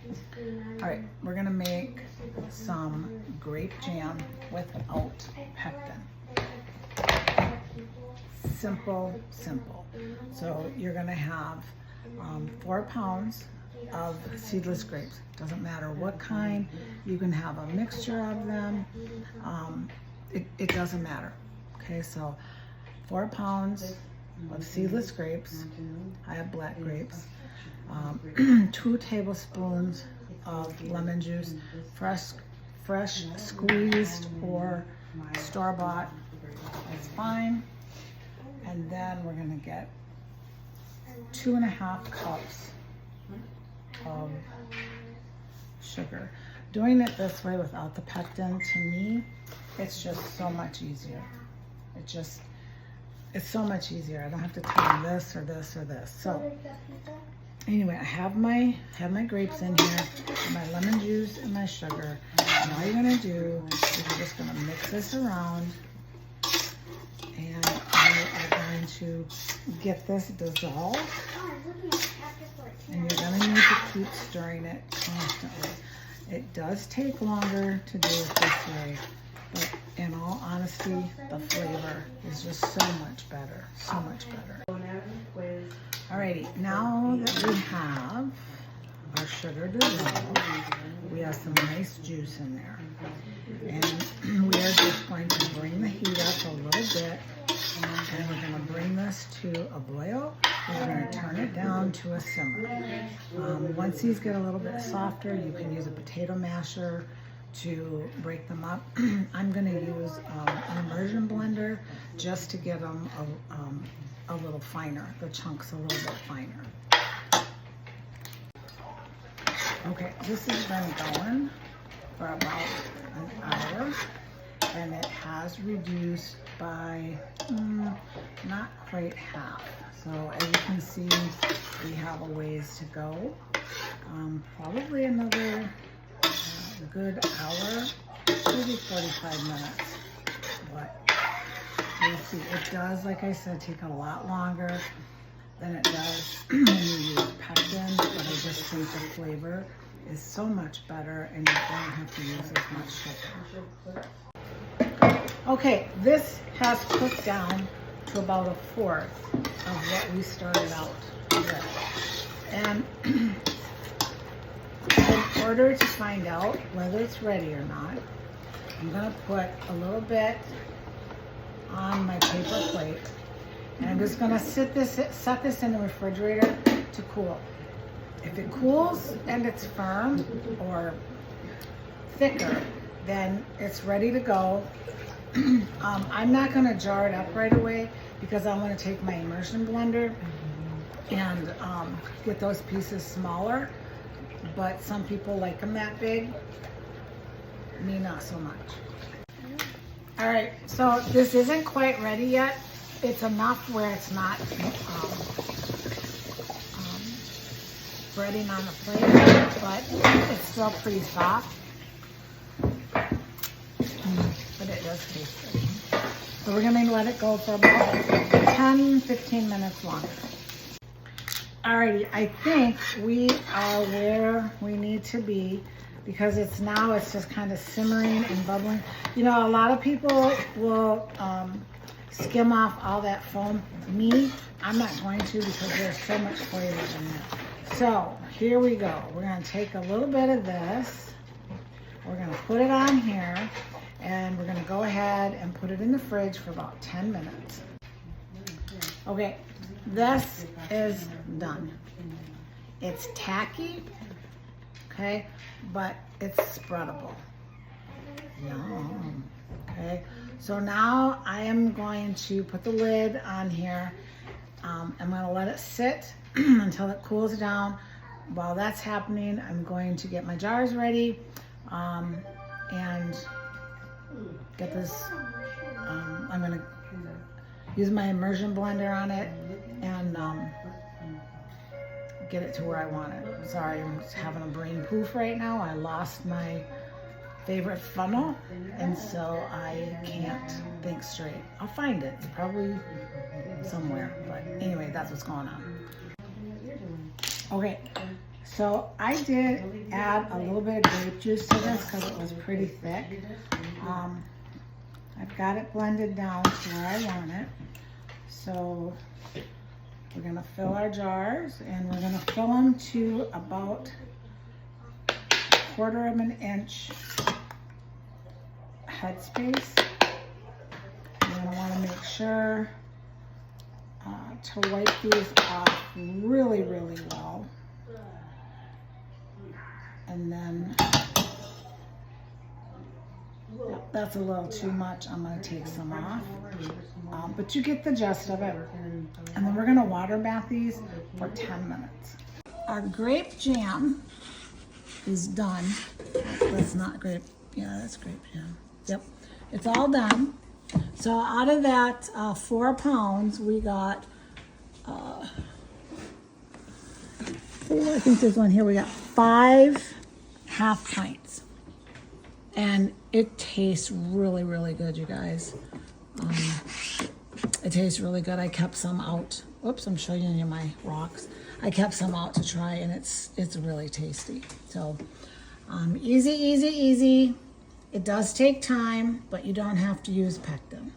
All right, we're gonna make some grape jam without pectin. Simple, simple. So you're gonna have 4 pounds of seedless grapes. Doesn't matter what kind. You can have a mixture of them. It doesn't matter. Okay, so 4 pounds of seedless grapes. I have black grapes. 2 tablespoons of lemon juice, fresh squeezed or store-bought, that's fine. And then we're gonna get 2.5 cups of sugar. Doing it this way without the pectin, to me, it's just so much easier. It's so much easier. I don't have to tell them this or this or this. So anyway, I have my grapes in here, my lemon juice and my sugar. And all you're gonna do is you're just gonna mix this around, and you are going to get this dissolved. And you're gonna need to keep stirring it constantly. It does take longer to do it this way, but in all honesty, the flavor is just so much better, so much better. Alrighty, now that we have our sugar dissolved, we have some nice juice in there. And we are just going to bring the heat up a little bit, and we're gonna bring this to a boil. We're gonna turn it down to a simmer. Once these get a little bit softer, you can use a potato masher to break them up. I'm gonna use an immersion blender just to get them a little finer, the chunks a little bit finer. Okay, this has been going for about an hour, and it has reduced by not quite half. So as you can see, we have a ways to go. Probably another good hour, maybe 45 minutes. But you'll see, it does, like I said, take a lot longer than it does when you use pectin, but I just think the flavor is so much better and you don't have to use as much sugar. Okay, this has cooked down to about 1/4 of what we started out with. And in order to find out whether it's ready or not, I'm gonna put a little bit on my paper plate, and I'm just gonna set this in the refrigerator to cool. If it cools and it's firm or thicker, then it's ready to go. I'm not gonna jar it up right away because I'm gonna take my immersion blender and get those pieces smaller, but some people like them that big, me not so much. All right, so this isn't quite ready yet. It's enough where it's not spreading on the plate, but it's still pretty soft. But it does taste good. So we're gonna let it go for about 10-15 minutes longer. Alrighty, I think we are where we need to be because it's just kind of simmering and bubbling. You know, a lot of people will skim off all that foam. Me, I'm not going to because there's so much flavor in it. So here we go. We're gonna take a little bit of this. We're gonna put it on here, and we're gonna go ahead and put it in the fridge for about 10 minutes. Okay, this is done. It's tacky, okay, but it's spreadable. Yum. Okay, so now I am going to put the lid on here. I'm gonna let it sit until it cools down. While that's happening, I'm going to get my jars ready and get this. I'm gonna use my immersion blender on it and get it to where I want it. Sorry, I'm just having a brain poof right now. I lost my favorite funnel, and so I can't think straight. I'll find it. It's probably somewhere, but anyway, that's what's going on. Okay, So I did add a little bit of grape juice to this because it was pretty thick. I've got it blended down to where I want it. So we're gonna fill our jars, and we're gonna fill them to about 1/4 of an inch headspace. And I wanna make sure to wipe these off really, really well. And then, that's a little too much. I'm gonna take some off. But you get the gist of it. And then we're gonna water bath these for 10 minutes. Our grape jam is done. That's not grape, yeah, that's grape jam. Yep, it's all done. So out of that 4 pounds, we got, I think there's one here, we got 5 half pints. And it tastes really, really good, you guys. It tastes really good. I kept some out. Whoops, I'm showing you my rocks. I kept some out to try, and it's really tasty. So easy, easy, easy. It does take time, but you don't have to use pectin.